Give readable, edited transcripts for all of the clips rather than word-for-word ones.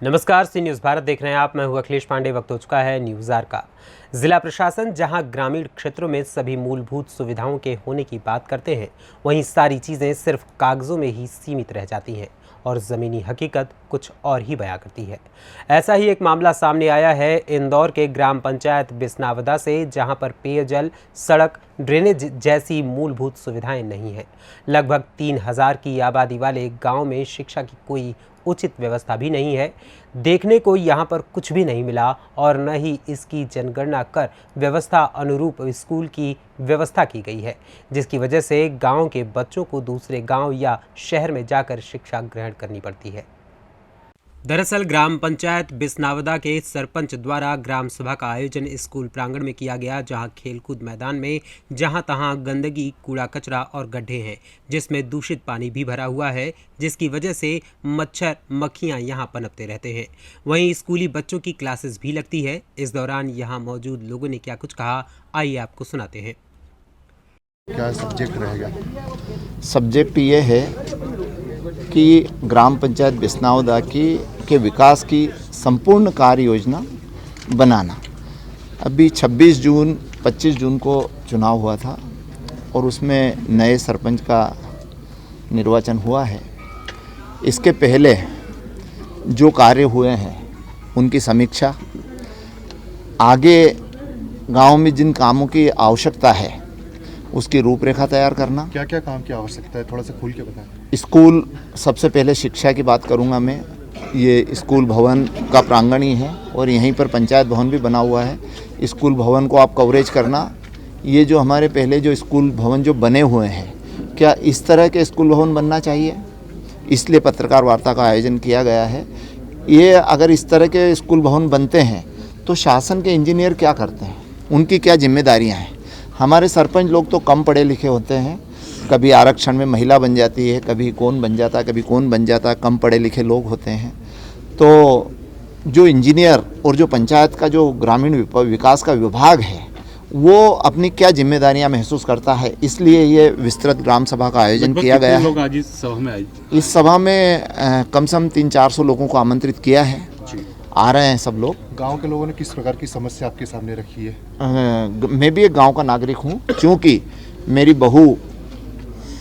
नमस्कार, सी न्यूज़ भारत देख रहे हैं आप। मैं हूं अखिलेश पांडे। वक्त हो चुका है न्यूज़ आर का। जिला प्रशासन जहां ग्रामीण क्षेत्रों में सभी मूलभूत सुविधाओं के होने की बात करते हैं, वहीं सारी चीज़ें सिर्फ कागजों में ही सीमित रह जाती हैं और ज़मीनी हकीकत कुछ और ही बयां करती है। ऐसा ही एक मामला सामने आया है इंदौर के ग्राम पंचायत बिसनावदा से, जहां पर पेयजल, सड़क, ड्रेनेज जैसी मूलभूत सुविधाएं नहीं हैं। लगभग 3000 की आबादी वाले गांव में शिक्षा की कोई उचित व्यवस्था भी नहीं है। देखने को यहाँ पर कुछ भी नहीं मिला और न ही इसकी जनगणना कर व्यवस्था अनुरूप स्कूल की व्यवस्था की गई है, जिसकी वजह से गांव के बच्चों को दूसरे गांव या शहर में जाकर शिक्षा ग्रहण करनी पड़ती है। दरअसल ग्राम पंचायत बिसनावदा के सरपंच द्वारा ग्राम सभा का आयोजन स्कूल प्रांगण में किया गया, जहां खेलकूद मैदान में जहां तहां गंदगी, कूड़ा कचरा और गड्ढे हैं, जिसमें दूषित पानी भी भरा हुआ है, जिसकी वजह से मच्छर मक्खियां यहां पनपते रहते हैं। वहीं स्कूली बच्चों की क्लासेस भी लगती है। इस दौरान यहां मौजूद लोगों ने क्या कुछ कहा, आइए आपको सुनाते हैं। क्या सब्जेक्ट रहेगा? सब्जेक्ट ये है कि ग्राम पंचायत बिसनावदा के विकास की संपूर्ण कार्य योजना बनाना। अभी 26 जून 25 जून को चुनाव हुआ था और उसमें नए सरपंच का निर्वाचन हुआ है। इसके पहले जो कार्य हुए हैं उनकी समीक्षा, आगे गांव में जिन कामों की आवश्यकता है उसकी रूपरेखा तैयार करना। क्या क्या काम की आवश्यकता है, थोड़ा सा खुल के बताएं। स्कूल, सबसे पहले शिक्षा की बात करूंगा मैं। ये स्कूल भवन का प्रांगण ही है और यहीं पर पंचायत भवन भी बना हुआ है। स्कूल भवन को आप कवरेज करना। ये जो हमारे पहले जो स्कूल भवन जो बने हुए हैं, क्या इस तरह के स्कूल भवन बनना चाहिए, इसलिए पत्रकार वार्ता का आयोजन किया गया है। ये अगर इस तरह के स्कूल भवन बनते हैं तो शासन के इंजीनियर क्या करते हैं, उनकी क्या जिम्मेदारियाँ हैं। हमारे सरपंच लोग तो कम पढ़े लिखे होते हैं, कभी आरक्षण में महिला बन जाती है, कभी कौन बन जाता है, कभी कौन बन जाता है, कम पढ़े लिखे लोग होते हैं। तो जो इंजीनियर और जो पंचायत का जो ग्रामीण विकास का विभाग है, वो अपनी क्या जिम्मेदारियां महसूस करता है, इसलिए ये विस्तृत ग्राम सभा का आयोजन किया गया है। लोग आज इस सभा में आए? इस सभा में कम से कम 300-400 लोगों को आमंत्रित किया है। आ रहे हैं सब लोग। गांव के लोगों ने किस प्रकार की समस्या आपके सामने रखी है? मैं भी एक गांव का नागरिक हूं, क्योंकि मेरी बहू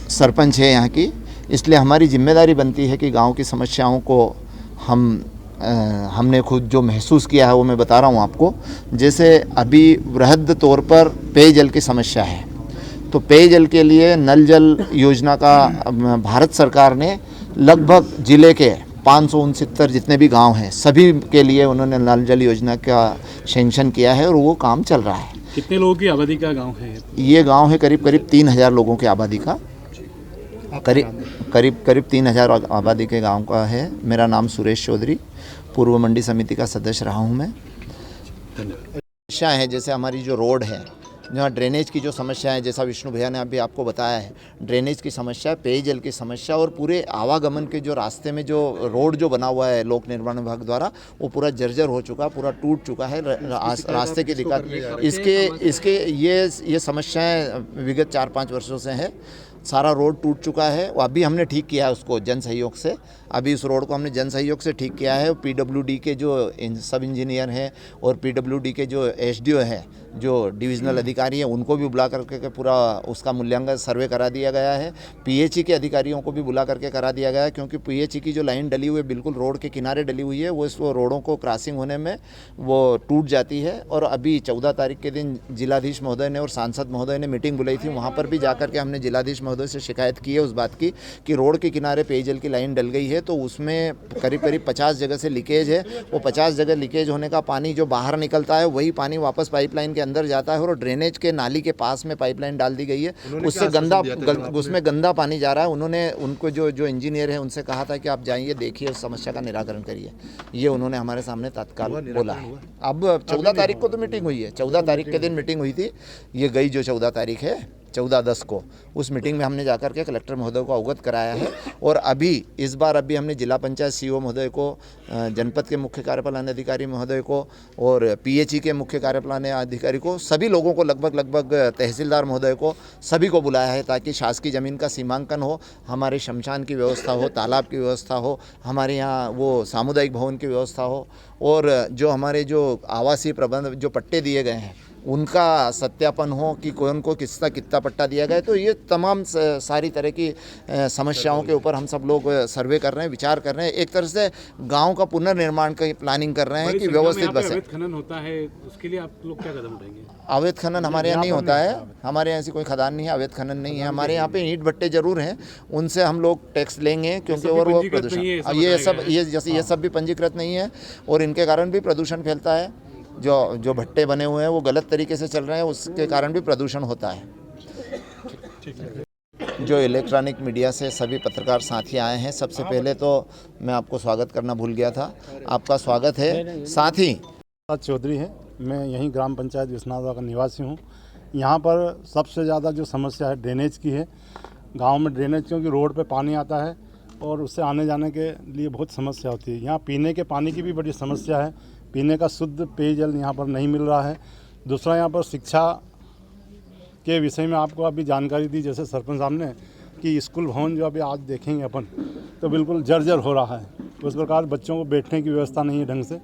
सरपंच है यहाँ की, इसलिए हमारी जिम्मेदारी बनती है कि गांव की समस्याओं को हमने खुद जो महसूस किया है वो मैं बता रहा हूँ आपको। जैसे अभी वृहद तौर पर पेयजल की समस्या है, तो पेयजल के लिए नल जल योजना का भारत सरकार ने लगभग जिले के 569 जितने भी गांव हैं सभी के लिए उन्होंने नल जल योजना का सैंक्शन किया है और वो काम चल रहा है। कितने लोगों की आबादी का गांव है ये गांव है करीब 3000 लोगों की आबादी का, करीब 3000 आबादी के गांव का है। मेरा नाम सुरेश चौधरी, पूर्व मंडी समिति का सदस्य रहा हूं मैं। समस्या है जैसे हमारी जो रोड है, जहाँ ड्रेनेज की जो समस्या है, जैसा विष्णु भैया ने अभी आपको बताया है, ड्रेनेज की समस्या, पेयजल की समस्या और पूरे आवागमन के जो रास्ते में जो रोड जो बना हुआ है लोक निर्माण विभाग द्वारा, वो पूरा जर्जर हो चुका, पूरा टूट चुका है। रास्ते की दिक्कत, इसके ये समस्याएं विगत 4-5 वर्षों से हैं। सारा रोड टूट चुका है, वो अभी हमने ठीक किया है उसको जन सहयोग से। अभी इस रोड को हमने जन सहयोग से ठीक किया है। पीडब्ल्यूडी के जो सब इंजीनियर हैं और पीडब्ल्यूडी के जो एसडीओ है, जो डिविजनल अधिकारी हैं, उनको भी बुला करके पूरा उसका मूल्यांकन सर्वे करा दिया गया है। पीएचई के अधिकारियों को भी बुला करके करा दिया गया है, क्योंकि पीएचई की जो लाइन डली हुई है बिल्कुल रोड के किनारे डली हुई है, वो इस रोडों को क्रॉसिंग होने में वो टूट जाती है। और अभी 14 तारीख के दिन जिलाधीश महोदय ने और सांसद महोदय ने मीटिंग बुलाई थी, वहाँ पर भी जाकर के हमने जिलाधीश महोदय से शिकायत की है उस बात की कि रोड के किनारे पेयजल की लाइन डल गई है, तो उसमें करीब 50 जगह से लीकेज है। वो 50 जगह लीकेज होने का पानी जो बाहर निकलता है वही पानी वापस पाइपलाइन के अंदर जाता है और ड्रेनेज के नाली के पास में पाइपलाइन डाल दी गई है, उसमें गंदा पानी जा रहा है। उन्होंने उनको जो इंजीनियर है उनसे कहा था कि आप जाइए, देखिए, उस समस्या का निराकरण करिए। ये उन्होंने हमारे सामने तत्काल बोला है। अब 14 तारीख को तो मीटिंग हुई है, 14 तारीख के दिन मीटिंग हुई थी, ये गई जो 14 तारीख है 14/10 को। उस मीटिंग में हमने जाकर के कलेक्टर महोदय को अवगत कराया है और इस बार हमने जिला पंचायत सीईओ महोदय को, जनपद के मुख्य कार्यपालन अधिकारी महोदय को और पीएचई के मुख्य कार्यपालन अधिकारी को, सभी लोगों को लगभग तहसीलदार महोदय को, सभी को बुलाया है ताकि शासकीय ज़मीन का सीमांकन हो, हमारे शमशान की व्यवस्था हो, तालाब की व्यवस्था हो, हमारे यहाँ वो सामुदायिक भवन की व्यवस्था हो और जो हमारे जो आवासीय प्रबंध जो पट्टे दिए गए हैं उनका सत्यापन हो कि कौन को किसका कितना पट्टा दिया गया है। तो ये तमाम सारी तरह की समस्याओं के ऊपर हम सब लोग सर्वे कर रहे हैं, विचार कर रहे हैं। एक तरह से गांव का पुनर्निर्माण की प्लानिंग कर रहे हैं कि व्यवस्थित बसे। अवैध खनन होता है, उसके लिए आप लोग क्या कदम उठाएंगे? अवैध खनन हमारे यहाँ नहीं होता है, हमारे यहाँ ऐसी कोई खदान नहीं है, अवैध खनन नहीं है। हमारे यहाँ पे ईंट भट्टे जरूर हैं, उनसे हम लोग टैक्स लेंगे क्योंकि और वो प्रदूषण ये सब भी पंजीकृत नहीं है और इनके कारण भी प्रदूषण फैलता है। जो भट्टे बने हुए हैं वो गलत तरीके से चल रहे हैं, उसके कारण भी प्रदूषण होता है। जो इलेक्ट्रॉनिक मीडिया से सभी पत्रकार साथी आए हैं, सबसे पहले तो मैं आपको स्वागत करना भूल गया था, आपका स्वागत है। साथ ही चौधरी है, मैं यहीं ग्राम पंचायत विश्वनाथ का निवासी हूँ। यहाँ पर सबसे ज़्यादा जो समस्या है ड्रेनेज की है। गांव में ड्रेनेज क्योंकि रोड पे पानी आता है और उससे आने जाने के लिए बहुत समस्या होती है। यहाँ पीने के पानी की भी बड़ी समस्या है, पीने का शुद्ध पेयजल यहाँ पर नहीं मिल रहा है। दूसरा यहाँ पर शिक्षा के विषय में आपको अभी जानकारी दी जैसे सरपंच साहब ने कि स्कूल भवन जो अभी आज देखेंगे अपन तो बिल्कुल जर्जर हो रहा है। उस प्रकार बच्चों को बैठने की व्यवस्था नहीं है ढंग से।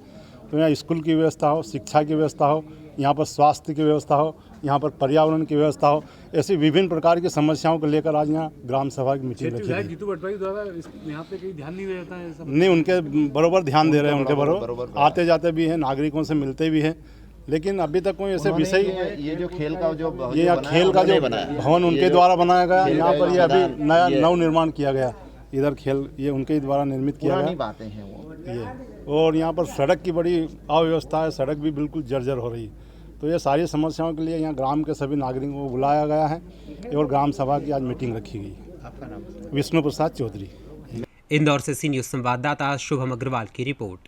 तो यहाँ स्कूल की व्यवस्था हो, शिक्षा की व्यवस्था हो, यहाँ पर स्वास्थ्य की व्यवस्था हो, यहाँ पर पर्यावरण की व्यवस्था हो, ऐसी विभिन्न प्रकार की समस्याओं को लेकर आज यहाँ ग्राम सभा की मीटिंग रखी गई। जीतू पटवारी द्वारा यहाँ पे कहीं ध्यान नहीं रहता है सब? नहीं, उनके बराबर ध्यान दे रहे हैं, उनके बराबर आते जाते भी हैं, नागरिकों से मिलते भी हैं, लेकिन अभी तक कोई ऐसे विषय ये जो खेल का जो भवन उनके द्वारा बनाया गया, यहाँ पर ये अभी नया नव निर्माण किया गया, इधर खेल ये उनके द्वारा निर्मित किया गया बातें हैं वो ये। और यहाँ पर सड़क की बड़ी अव्यवस्था है, सड़क भी बिल्कुल जर्जर हो रही है। तो ये सारी समस्याओं के लिए यहाँ ग्राम के सभी नागरिकों को बुलाया गया है और ग्राम सभा की आज मीटिंग रखी गई है। आपका नाम? विष्णु प्रसाद चौधरी। इंदौर से सी न्यूज़ संवाददाता शुभम अग्रवाल की रिपोर्ट।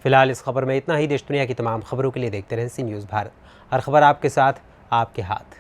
फिलहाल इस खबर में इतना ही। देश दुनिया की तमाम खबरों के लिए देखते रहें सी न्यूज़ भारत। हर खबर आपके साथ, आपके हाथ।